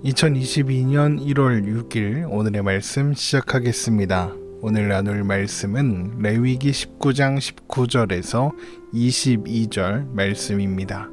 2022년 1월 6일 오늘의 말씀 시작하겠습니다. 오늘 나눌 말씀은 레위기 19장 19절에서 22절 말씀입니다.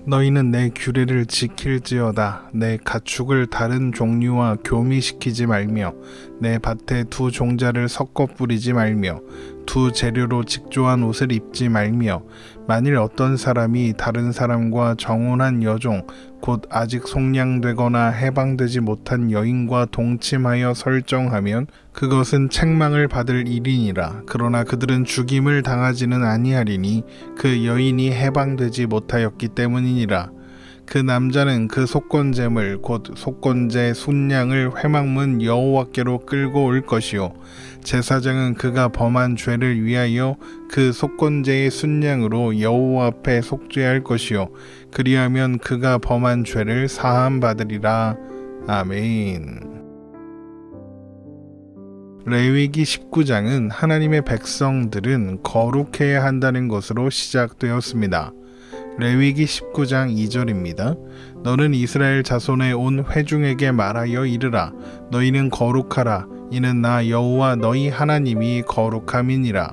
너희는 내 규례를 지킬지어다. 내 가축을 다른 종류와 교미시키지 말며 내 밭에 두 종자를 섞어 뿌리지 말며 두 재료로 직조한 옷을 입지 말며 만일 어떤 사람이 다른 사람과 정혼한 여종 곧 아직 속량되거나 해방되지 못한 여인과 동침하여 설정하면 그것은 책망을 받을 일이니라. 그러나 그들은 죽임을 당하지는 아니하리니 그 여인이 해방되지 못하였기 때문이니라. 그 남자는 그 속건제물 곧 속건제 순양을 회막문 여호와께로 끌고 올 것이요 제사장은 그가 범한 죄를 위하여 그 속건제의 순양으로 여호와 앞에 속죄할 것이요 그리하면 그가 범한 죄를 사함 받으리라. 아멘. 레위기 19장은 하나님의 백성들은 거룩해야 한다는 것으로 시작되었습니다. 레위기 19장 2절입니다. 너는 이스라엘 자손의 온 회중에게 말하여 이르라. 너희는 거룩하라. 이는 나 여호와 너희 하나님이 거룩함이니라.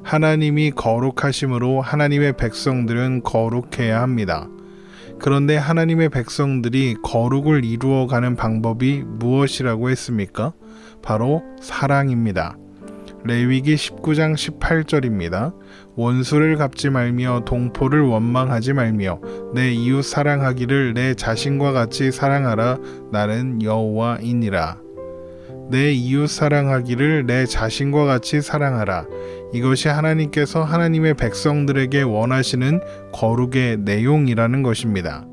하나님이 거룩하심으로 하나님의 백성들은 거룩해야 합니다. 그런데 하나님의 백성들이 거룩을 이루어가는 방법이 무엇이라고 했습니까? 바로 사랑입니다. 레위기 19장 18절입니다. 원수를 갚지 말며 동포를 원망하지 말며 내 이웃 사랑하기를 내 자신과 같이 사랑하라. 나는 여호와이니라. 내 이웃 사랑하기를 내 자신과 같이 사랑하라. 이것이 하나님께서 하나님의 백성들에게 원하시는 거룩의 내용이라는 것입니다.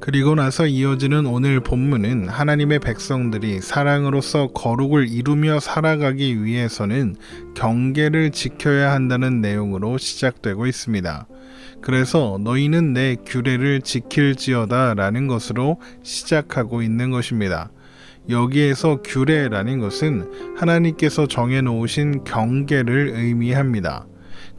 그리고 나서 이어지는 오늘 본문은 하나님의 백성들이 사랑으로서 거룩을 이루며 살아가기 위해서는 경계를 지켜야 한다는 내용으로 시작되고 있습니다. 그래서 너희는 내 규례를 지킬지어다 라는 것으로 시작하고 있는 것입니다. 여기에서 규례라는 것은 하나님께서 정해놓으신 경계를 의미합니다.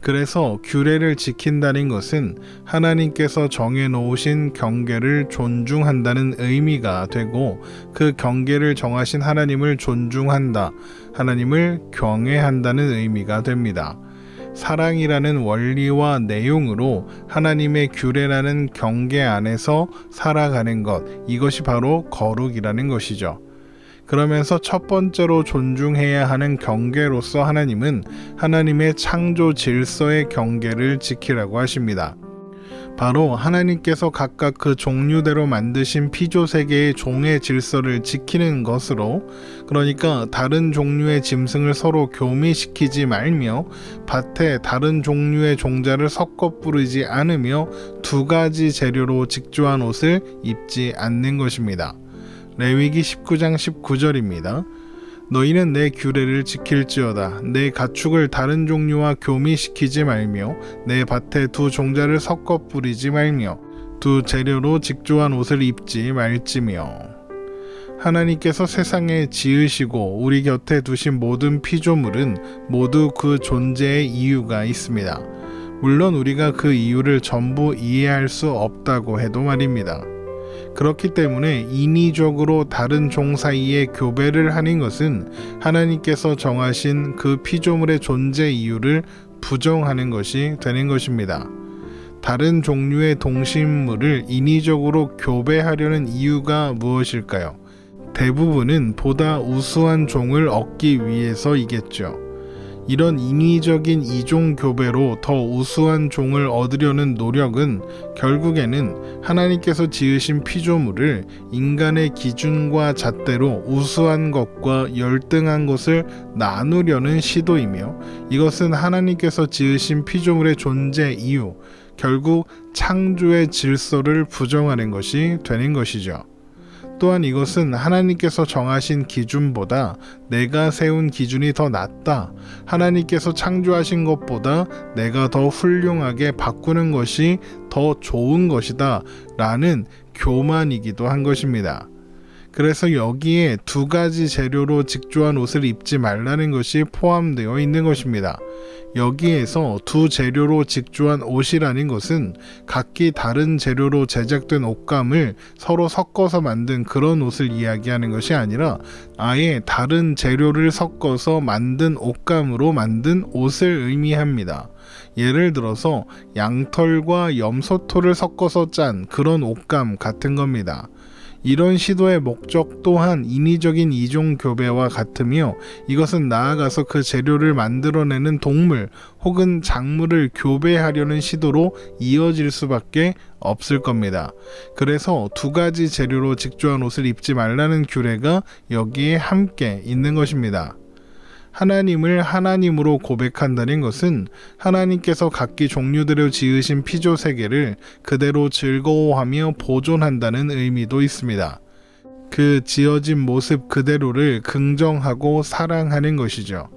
그래서 규례를 지킨다는 것은 하나님께서 정해놓으신 경계를 존중한다는 의미가 되고 그 경계를 정하신 하나님을 존중한다, 하나님을 경외한다는 의미가 됩니다. 사랑이라는 원리와 내용으로 하나님의 규례라는 경계 안에서 살아가는 것, 이것이 바로 거룩이라는 것이죠. 그러면서 첫 번째로 존중해야 하는 경계로서 하나님은 하나님의 창조 질서의 경계를 지키라고 하십니다. 바로 하나님께서 각각 그 종류대로 만드신 피조세계의 종의 질서를 지키는 것으로, 그러니까 다른 종류의 짐승을 서로 교미시키지 말며 밭에 다른 종류의 종자를 섞어 뿌리지 않으며 두 가지 재료로 직조한 옷을 입지 않는 것입니다. 레위기 19장 19절입니다. 너희는 내 규례를 지킬지어다. 내 가축을 다른 종류와 교미시키지 말며 내 밭에 두 종자를 섞어 뿌리지 말며 두 재료로 직조한 옷을 입지 말지며. 하나님께서 세상에 지으시고 우리 곁에 두신 모든 피조물은 모두 그 존재의 이유가 있습니다. 물론 우리가 그 이유를 전부 이해할 수 없다고 해도 말입니다. 그렇기 때문에 인위적으로 다른 종 사이에 교배를 하는 것은 하나님께서 정하신 그 피조물의 존재 이유를 부정하는 것이 되는 것입니다. 다른 종류의 동식물을 인위적으로 교배하려는 이유가 무엇일까요? 대부분은 보다 우수한 종을 얻기 위해서이겠죠. 이런 인위적인 이종 교배로 더 우수한 종을 얻으려는 노력은 결국에는 하나님께서 지으신 피조물을 인간의 기준과 잣대로 우수한 것과 열등한 것을 나누려는 시도이며, 이것은 하나님께서 지으신 피조물의 존재 이유, 결국 창조의 질서를 부정하는 것이 되는 것이죠. 또한 이것은 하나님께서 정하신 기준보다 내가 세운 기준이 더 낫다, 하나님께서 창조하신 것보다 내가 더 훌륭하게 바꾸는 것이 더 좋은 것이다 라는 교만이기도 한 것입니다. 그래서 여기에 두 가지 재료로 직조한 옷을 입지 말라는 것이 포함되어 있는 것입니다. 여기에서 두 재료로 직조한 옷이라는 것은 각기 다른 재료로 제작된 옷감을 서로 섞어서 만든 그런 옷을 이야기하는 것이 아니라 아예 다른 재료를 섞어서 만든 옷감으로 만든 옷을 의미합니다. 예를 들어서 양털과 염소털을 섞어서 짠 그런 옷감 같은 겁니다. 이런 시도의 목적 또한 인위적인 이종 교배와 같으며 이것은 나아가서 그 재료를 만들어내는 동물 혹은 작물을 교배하려는 시도로 이어질 수밖에 없을 겁니다. 그래서 두 가지 재료로 직조한 옷을 입지 말라는 규례가 여기에 함께 있는 것입니다. 하나님을 하나님으로 고백한다는 것은 하나님께서 각기 종류대로 지으신 피조 세계를 그대로 즐거워하며 보존한다는 의미도 있습니다. 그 지어진 모습 그대로를 긍정하고 사랑하는 것이죠.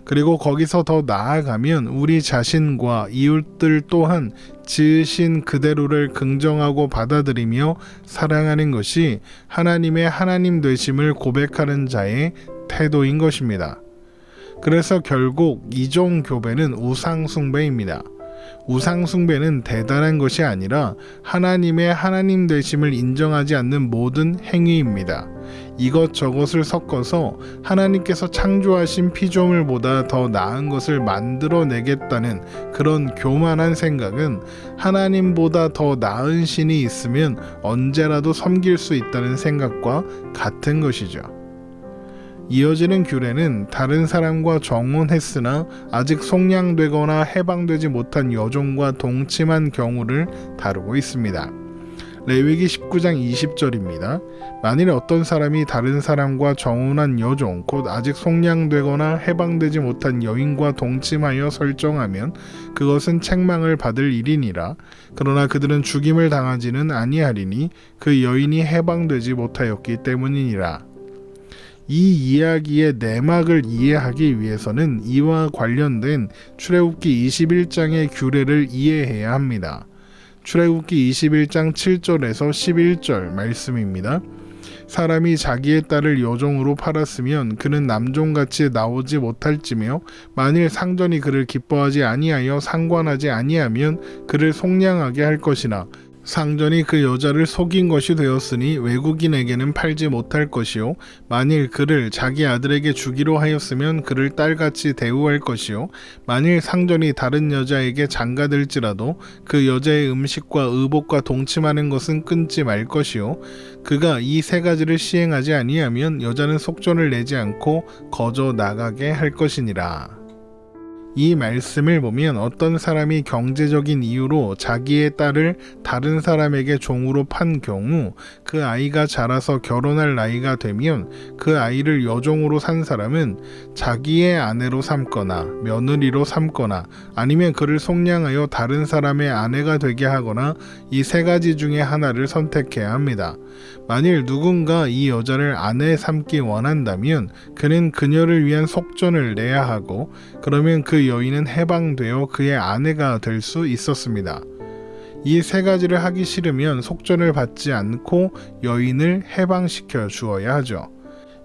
그리고 거기서 더 나아가면 우리 자신과 이웃들 또한 지으신 그대로를 긍정하고 받아들이며 사랑하는 것이 하나님의 하나님 되심을 고백하는 자의 태도인 것입니다. 그래서 결국 이종 교배는 우상 숭배입니다. 우상 숭배는 대단한 것이 아니라 하나님의 하나님 되심을 인정하지 않는 모든 행위입니다. 이것저것을 섞어서 하나님께서 창조하신 피조물보다 더 나은 것을 만들어내겠다는 그런 교만한 생각은 하나님보다 더 나은 신이 있으면 언제라도 섬길 수 있다는 생각과 같은 것이죠. 이어지는 규례는 다른 사람과 정혼했으나 아직 속량되거나 해방되지 못한 여종과 동침한 경우를 다루고 있습니다. 레위기 19장 20절입니다. 만일 어떤 사람이 다른 사람과 정혼한 여종 곧 아직 속량되거나 해방되지 못한 여인과 동침하여 설정하면 그것은 책망을 받을 일이니라. 그러나 그들은 죽임을 당하지는 아니하리니 그 여인이 해방되지 못하였기 때문이니라. 이 이야기의 내막을 이해하기 위해서는 이와 관련된 출애굽기 21장의 규례를 이해해야 합니다. 출애굽기 21장 7절에서 11절 말씀입니다. 사람이 자기의 딸을 여종으로 팔았으면 그는 남종같이 나오지 못할지며 만일 상전이 그를 기뻐하지 아니하여 상관하지 아니하면 그를 속량하게 할 것이나 상전이 그 여자를 속인 것이 되었으니 외국인에게는 팔지 못할 것이요 만일 그를 자기 아들에게 주기로 하였으면 그를 딸같이 대우할 것이요 만일 상전이 다른 여자에게 장가들지라도 그 여자의 음식과 의복과 동침하는 것은 끊지 말 것이요 그가 이 세 가지를 시행하지 아니하면 여자는 속전을 내지 않고 거저 나가게 할 것이니라. 이 말씀을 보면 어떤 사람이 경제적인 이유로 자기의 딸을 다른 사람에게 종으로 판 경우 그 아이가 자라서 결혼할 나이가 되면 그 아이를 여종으로 산 사람은 자기의 아내로 삼거나 며느리로 삼거나 아니면 그를 속량하여 다른 사람의 아내가 되게 하거나 이 세 가지 중에 하나를 선택해야 합니다. 만일 누군가 이 여자를 아내 삼기 원한다면 그는 그녀를 위한 속전을 내야 하고 그러면 그 여인은 해방되어 그의 아내가 될 수 있었습니다. 이 세 가지를 하기 싫으면 속전을 받지 않고 여인을 해방시켜 주어야 하죠.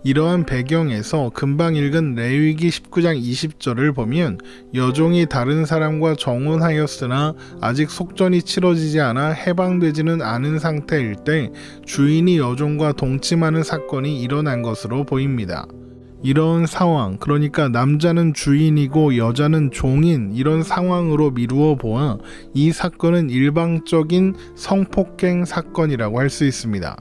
이러한 배경에서 금방 읽은 레위기 19장 20절을 보면 여종이 다른 사람과 정혼하였으나 아직 속전이 치러지지 않아 해방되지는 않은 상태일 때 주인이 여종과 동침하는 사건이 일어난 것으로 보입니다. 이런 상황, 그러니까 남자는 주인이고 여자는 종인 이런 상황으로 미루어 보아 이 사건은 일방적인 성폭행 사건이라고 할 수 있습니다.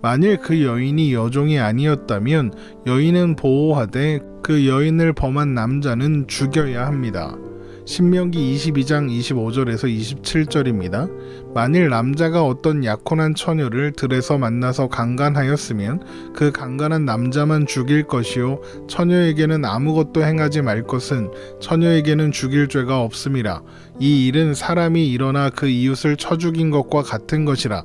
만일 그 여인이 여종이 아니었다면 여인은 보호하되 그 여인을 범한 남자는 죽여야 합니다. 신명기 22장 25절에서 27절입니다. 만일 남자가 어떤 약혼한 처녀를 들에서 만나서 강간하였으면 그 강간한 남자만 죽일 것이요 처녀에게는 아무것도 행하지 말 것은 처녀에게는 죽일 죄가 없음이라. 이 일은 사람이 일어나 그 이웃을 쳐 죽인 것과 같은 것이라.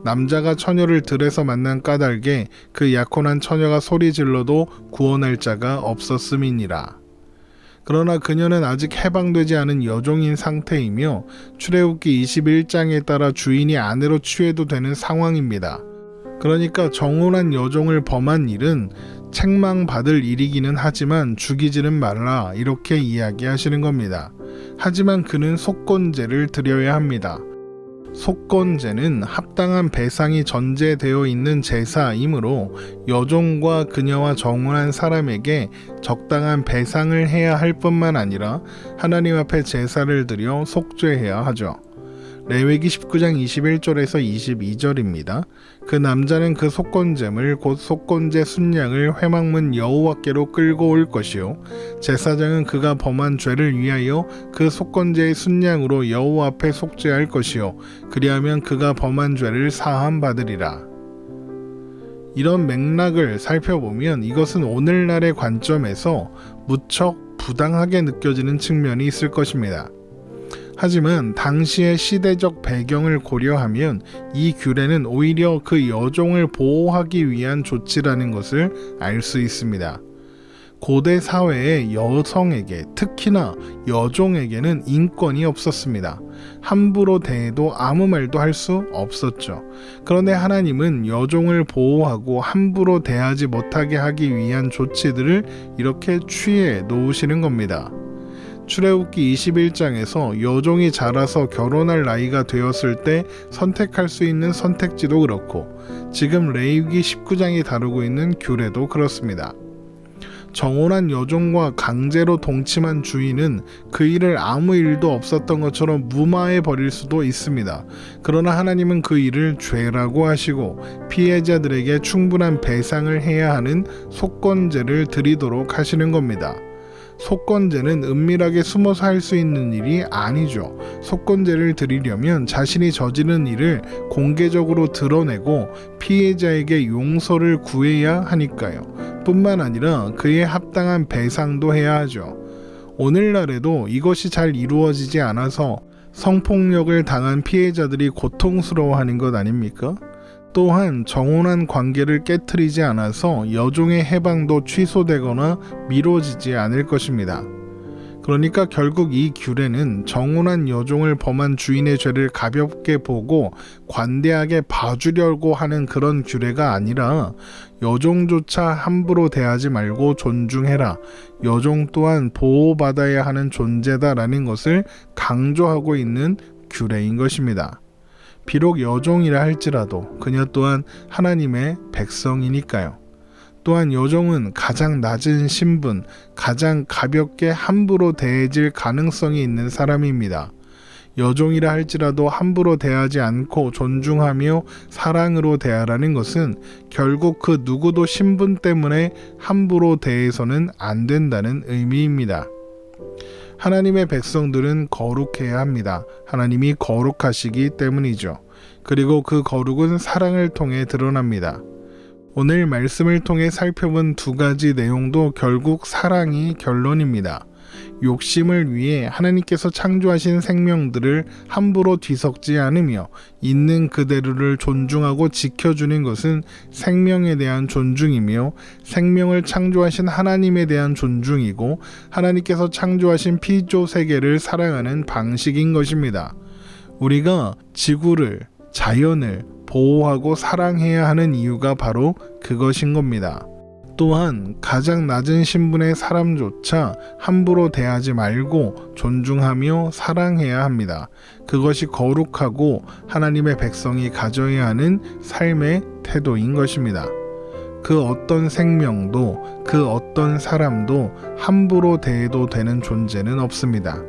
남자가 처녀를 들에서 만난 까닭에 그 약혼한 처녀가 소리 질러도 구원할 자가 없었음이니라. 그러나 그녀는 아직 해방되지 않은 여종인 상태이며 출애굽기 21장에 따라 주인이 아내로 취해도 되는 상황입니다. 그러니까 정혼한 여종을 범한 일은 책망받을 일이기는 하지만 죽이지는 말라 이렇게 이야기하시는 겁니다. 하지만 그는 속건제를 드려야 합니다. 속건제는 합당한 배상이 전제되어 있는 제사이므로 여종과 그녀와 정혼한 사람에게 적당한 배상을 해야 할 뿐만 아니라 하나님 앞에 제사를 드려 속죄해야 하죠. 레위기 19장 21절에서 22절입니다. 그 남자는 그 속건제물 곧 속건제 순양을 회막문 여호와께로 끌고 올 것이요 제사장은 그가 범한 죄를 위하여 그 속건제의 순양으로 여호와 앞에 속죄할 것이요 그리하면 그가 범한 죄를 사함 받으리라. 이런 맥락을 살펴보면 이것은 오늘날의 관점에서 무척 부당하게 느껴지는 측면이 있을 것입니다. 하지만 당시의 시대적 배경을 고려하면 이 규례는 오히려 그 여종을 보호하기 위한 조치라는 것을 알 수 있습니다. 고대 사회의 여성에게, 특히나 여종에게는 인권이 없었습니다. 함부로 대해도 아무 말도 할 수 없었죠. 그런데 하나님은 여종을 보호하고 함부로 대하지 못하게 하기 위한 조치들을 이렇게 취해 놓으시는 겁니다. 출애굽기 21장에서 여종이 자라서 결혼할 나이가 되었을 때 선택할 수 있는 선택지도 그렇고 지금 레위기 19장이 다루고 있는 규례도 그렇습니다. 정혼한 여종과 강제로 동침한 주인은 그 일을 아무 일도 없었던 것처럼 무마해 버릴 수도 있습니다. 그러나 하나님은 그 일을 죄라고 하시고 피해자들에게 충분한 배상을 해야 하는 속건제를 드리도록 하시는 겁니다. 속건제는 은밀하게 숨어서 할 수 있는 일이 아니죠. 속건제를 드리려면 자신이 저지른 일을 공개적으로 드러내고 피해자에게 용서를 구해야 하니까요. 뿐만 아니라 그에 합당한 배상도 해야 하죠. 오늘날에도 이것이 잘 이루어지지 않아서 성폭력을 당한 피해자들이 고통스러워하는 것 아닙니까? 또한 정혼한 관계를 깨트리지 않아서 여종의 해방도 취소되거나 미뤄지지 않을 것입니다. 그러니까 결국 이 규례는 정혼한 여종을 범한 주인의 죄를 가볍게 보고 관대하게 봐주려고 하는 그런 규례가 아니라 여종조차 함부로 대하지 말고 존중해라. 여종 또한 보호받아야 하는 존재다라는 것을 강조하고 있는 규례인 것입니다. 비록 여종이라 할지라도 그녀 또한 하나님의 백성이니까요. 또한 여종은 가장 낮은 신분, 가장 가볍게 함부로 대해질 가능성이 있는 사람입니다. 여종이라 할지라도 함부로 대하지 않고 존중하며 사랑으로 대하라는 것은 결국 그 누구도 신분 때문에 함부로 대해서는 안 된다는 의미입니다. 하나님의 백성들은 거룩해야 합니다. 하나님이 거룩하시기 때문이죠. 그리고 그 거룩은 사랑을 통해 드러납니다. 오늘 말씀을 통해 살펴본 두 가지 내용도 결국 사랑이 결론입니다. 욕심을 위해 하나님께서 창조하신 생명들을 함부로 뒤섞지 않으며 있는 그대로를 존중하고 지켜주는 것은 생명에 대한 존중이며 생명을 창조하신 하나님에 대한 존중이고 하나님께서 창조하신 피조 세계를 사랑하는 방식인 것입니다. 우리가 지구를, 자연을 보호하고 사랑해야 하는 이유가 바로 그것인 겁니다. 또한 가장 낮은 신분의 사람조차 함부로 대하지 말고 존중하며 사랑해야 합니다. 그것이 거룩하고 하나님의 백성이 가져야 하는 삶의 태도인 것입니다. 그 어떤 생명도 그 어떤 사람도 함부로 대해도 되는 존재는 없습니다.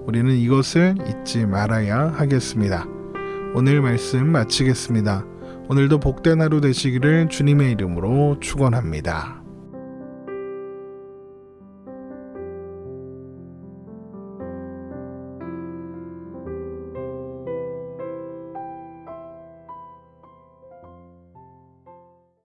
우리는 이것을 잊지 말아야 하겠습니다. 오늘 말씀 마치겠습니다. 오늘도 복된 하루 되시기를 주님의 이름으로 축원합니다.